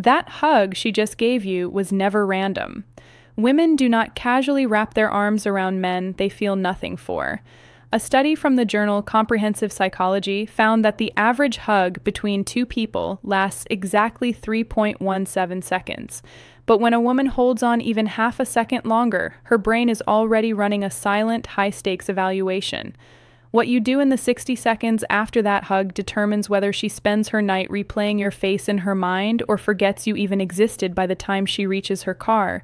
That hug she just gave you was never random. Women do not casually wrap their arms around men they feel nothing for. A study from the journal Comprehensive Psychology found that the average hug between two people lasts exactly 3.17 seconds. But when a woman holds on even half a second longer, her brain is already running a silent, high-stakes evaluation. What you do in the 60 seconds after that hug determines whether she spends her night replaying your face in her mind or forgets you even existed by the time she reaches her car.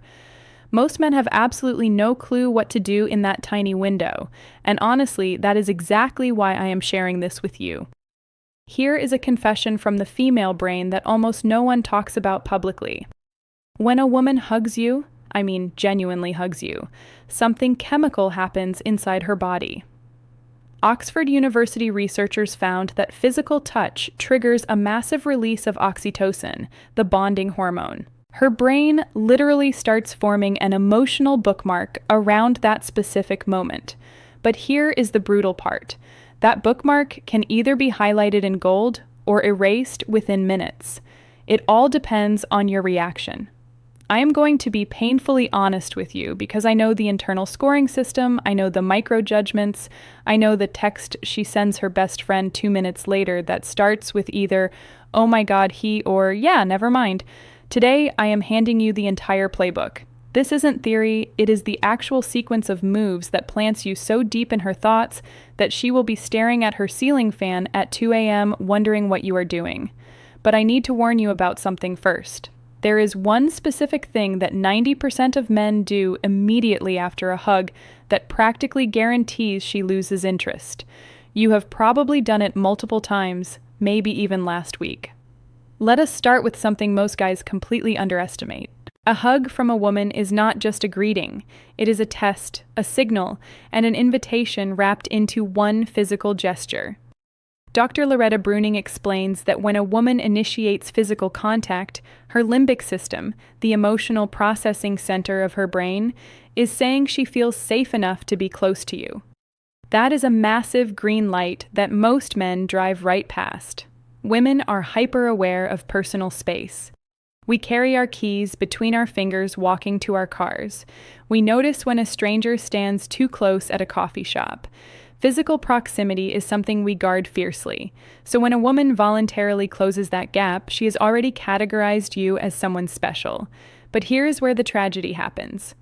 Most men have absolutely no clue what to do in that tiny window, and honestly, that is exactly why I am sharing this with you. Here is a confession from the female brain that almost no one talks about publicly. When a woman hugs you, I mean genuinely hugs you, something chemical happens inside her body. Oxford University researchers found that physical touch triggers a massive release of oxytocin, the bonding hormone. Her brain literally starts forming an emotional bookmark around that specific moment. But here is the brutal part. That bookmark can either be highlighted in gold or erased within minutes. It all depends on your reaction. I am going to be painfully honest with you because I know the internal scoring system, I know the micro-judgments, I know the text she sends her best friend 2 minutes later that starts with either, "Oh my God, he," or "Yeah, never mind." Today, I am handing you the entire playbook. This isn't theory, it is the actual sequence of moves that plants you so deep in her thoughts that she will be staring at her ceiling fan at 2 a.m. wondering what you are doing. But I need to warn you about something first. There is one specific thing that 90% of men do immediately after a hug that practically guarantees she loses interest. You have probably done it multiple times, maybe even last week. Let us start with something most guys completely underestimate. A hug from a woman is not just a greeting. It is a test, a signal, and an invitation wrapped into one physical gesture. Dr. Loretta Bruning explains that when a woman initiates physical contact, her limbic system, the emotional processing center of her brain, is saying she feels safe enough to be close to you. That is a massive green light that most men drive right past. Women are hyper-aware of personal space. We carry our keys between our fingers walking to our cars. We notice when a stranger stands too close at a coffee shop. Physical proximity is something we guard fiercely. So when a woman voluntarily closes that gap, she has already categorized you as someone special. But here is where the tragedy happens.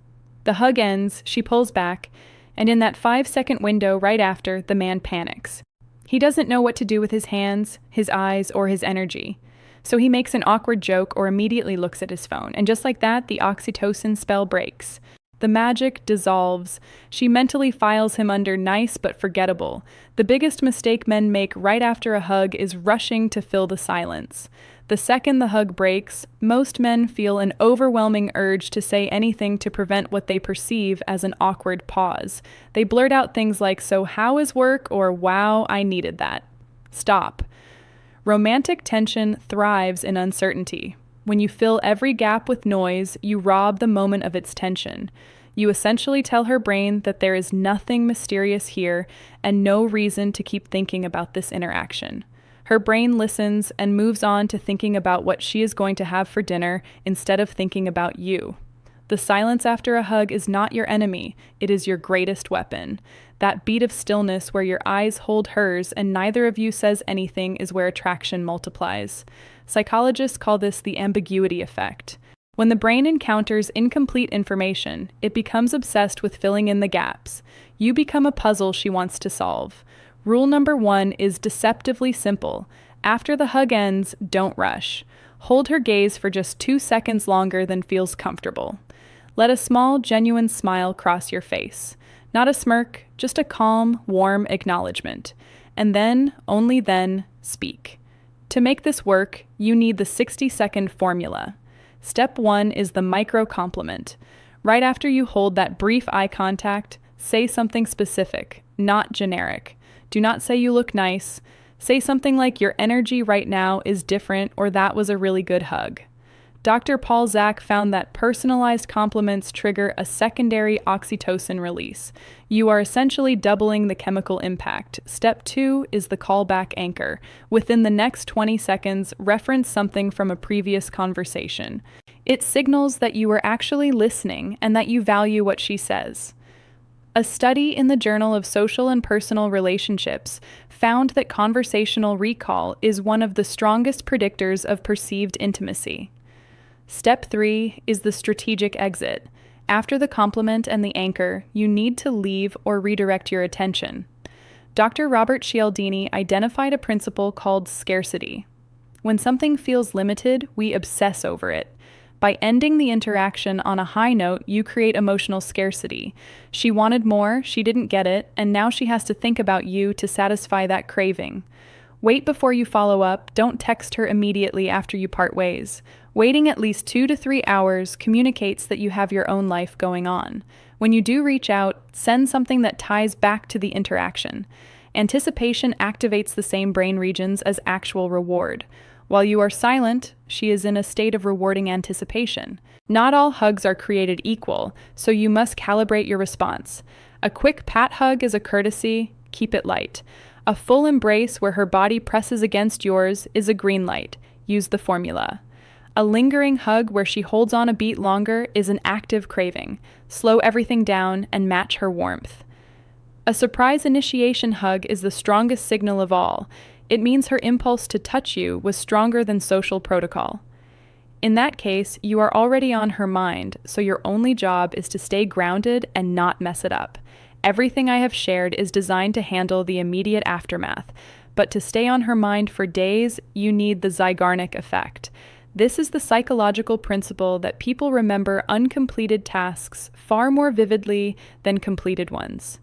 The hug ends, she pulls back, and in that 5-second window right after, the man panics. He doesn't know what to do with his hands, his eyes, or his energy. So he makes an awkward joke or immediately looks at his phone, and just like that, the oxytocin spell breaks. The magic dissolves. She mentally files him under nice but forgettable. The biggest mistake men make right after a hug is rushing to fill the silence. The second the hug breaks, most men feel an overwhelming urge to say anything to prevent what they perceive as an awkward pause. They blurt out things like, "So how is work?" or "Wow, I needed that." Stop. Romantic tension thrives in uncertainty. When you fill every gap with noise, you rob the moment of its tension. You essentially tell her brain that there is nothing mysterious here and no reason to keep thinking about this interaction. Her brain listens and moves on to thinking about what she is going to have for dinner instead of thinking about you. The silence after a hug is not your enemy, it is your greatest weapon. That beat of stillness where your eyes hold hers and neither of you says anything is where attraction multiplies. Psychologists call this the ambiguity effect. When the brain encounters incomplete information, it becomes obsessed with filling in the gaps. You become a puzzle she wants to solve. Rule number 1 is deceptively simple. After the hug ends, don't rush. Hold her gaze for just 2 seconds longer than feels comfortable. Let a small, genuine smile cross your face. Not a smirk, just a calm, warm acknowledgement. And then, only then, speak. To make this work, you need the 60-second formula. Step 1 is the micro-compliment. Right after you hold that brief eye contact, say something specific, not generic. Do not say you look nice. Say something like your energy right now is different or that was a really good hug. Dr. Paul Zak found that personalized compliments trigger a secondary oxytocin release. You are essentially doubling the chemical impact. Step 2 is the callback anchor. Within the next 20 seconds, reference something from a previous conversation. It signals that you are actually listening and that you value what she says. A study in the Journal of Social and Personal Relationships found that conversational recall is one of the strongest predictors of perceived intimacy. Step 3 is the strategic exit. After the compliment and the anchor, you need to leave or redirect your attention. Dr. Robert Cialdini identified a principle called scarcity. When something feels limited, we obsess over it. By ending the interaction on a high note, you create emotional scarcity. She wanted more, she didn't get it, and now she has to think about you to satisfy that craving. Wait before you follow up. Don't text her immediately after you part ways. Waiting at least 2 to 3 hours communicates that you have your own life going on. When you do reach out, send something that ties back to the interaction. Anticipation activates the same brain regions as actual reward. While you are silent, she is in a state of rewarding anticipation. Not all hugs are created equal, so you must calibrate your response. A quick pat hug is a courtesy, keep it light. A full embrace where her body presses against yours is a green light, use the formula. A lingering hug where she holds on a beat longer is an active craving. Slow everything down and match her warmth. A surprise initiation hug is the strongest signal of all. It means her impulse to touch you was stronger than social protocol. In that case, you are already on her mind, so your only job is to stay grounded and not mess it up. Everything I have shared is designed to handle the immediate aftermath, but to stay on her mind for days, you need the Zeigarnic Effect. This is the psychological principle that people remember uncompleted tasks far more vividly than completed ones.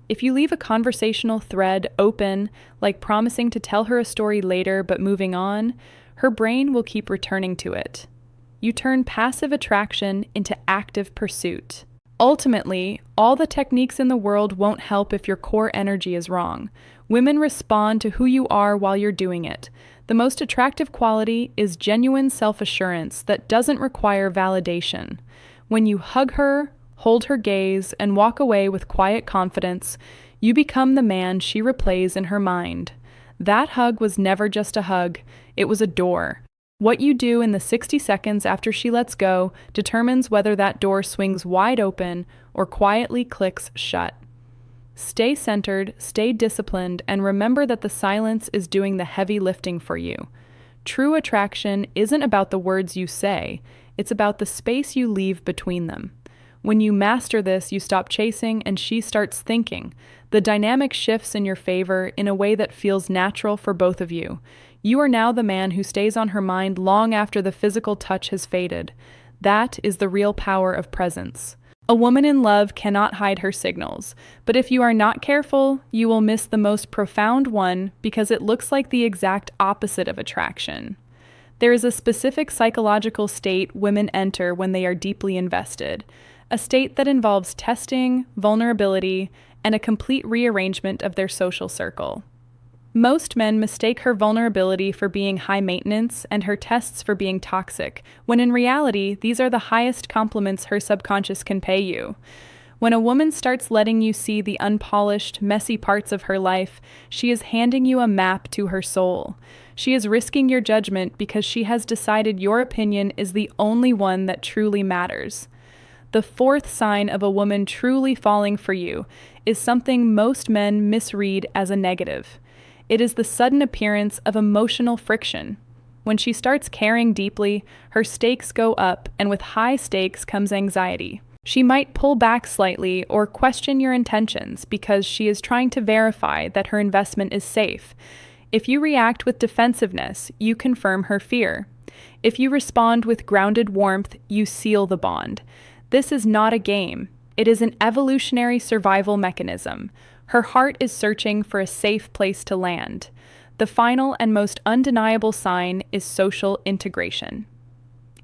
If you leave a conversational thread open, like promising to tell her a story later but moving on, her brain will keep returning to it. You turn passive attraction into active pursuit. Ultimately, all the techniques in the world won't help if your core energy is wrong. Women respond to who you are while you're doing it. The most attractive quality is genuine self-assurance that doesn't require validation. When you hug her, hold her gaze, and walk away with quiet confidence, you become the man she replays in her mind. That hug was never just a hug, it was a door. What you do in the 60 seconds after she lets go determines whether that door swings wide open or quietly clicks shut. Stay centered, stay disciplined, and remember that the silence is doing the heavy lifting for you. True attraction isn't about the words you say, it's about the space you leave between them. When you master this, you stop chasing and she starts thinking. The dynamic shifts in your favor in a way that feels natural for both of you. You are now the man who stays on her mind long after the physical touch has faded. That is the real power of presence. A woman in love cannot hide her signals, but if you are not careful, you will miss the most profound one because it looks like the exact opposite of attraction. There is a specific psychological state women enter when they are deeply invested. A state that involves testing, vulnerability, and a complete rearrangement of their social circle. Most men mistake her vulnerability for being high maintenance and her tests for being toxic, when in reality, these are the highest compliments her subconscious can pay you. When a woman starts letting you see the unpolished, messy parts of her life, she is handing you a map to her soul. She is risking your judgment because she has decided your opinion is the only one that truly matters. The fourth sign of a woman truly falling for you is something most men misread as a negative. It is the sudden appearance of emotional friction. When she starts caring deeply, her stakes go up, and with high stakes comes anxiety. She might pull back slightly or question your intentions because she is trying to verify that her investment is safe. If you react with defensiveness, you confirm her fear. If you respond with grounded warmth, you seal the bond. This is not a game. It is an evolutionary survival mechanism. Her heart is searching for a safe place to land. The final and most undeniable sign is social integration.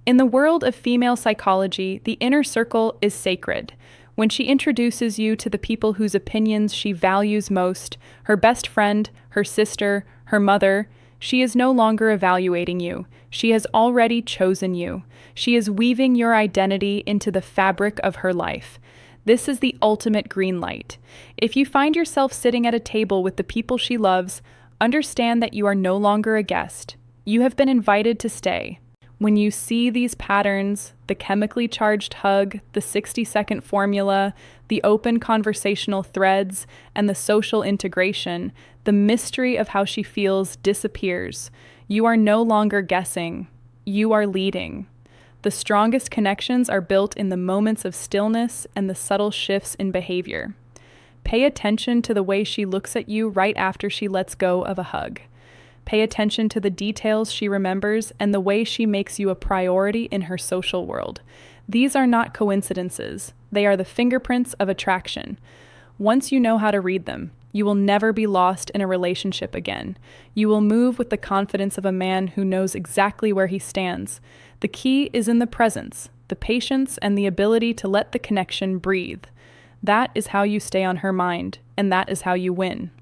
In the world of female psychology, the inner circle is sacred. When she introduces you to the people whose opinions she values most, her best friend, her sister, her mother, She is no longer evaluating you. She has already chosen you. She is weaving your identity into the fabric of her life. This is the ultimate green light. If you find yourself sitting at a table with the people she loves, understand that you are no longer a guest. You have been invited to stay. When you see these patterns, the chemically charged hug, the 60-second formula, the open conversational threads, and the social integration, the mystery of how she feels disappears. You are no longer guessing. You are leading. The strongest connections are built in the moments of stillness and the subtle shifts in behavior. Pay attention to the way she looks at you right after she lets go of a hug. Pay attention to the details she remembers and the way she makes you a priority in her social world. These are not coincidences. They are the fingerprints of attraction. Once you know how to read them, you will never be lost in a relationship again. You will move with the confidence of a man who knows exactly where he stands. The key is in the presence, the patience, and the ability to let the connection breathe. That is how you stay on her mind, and that is how you win.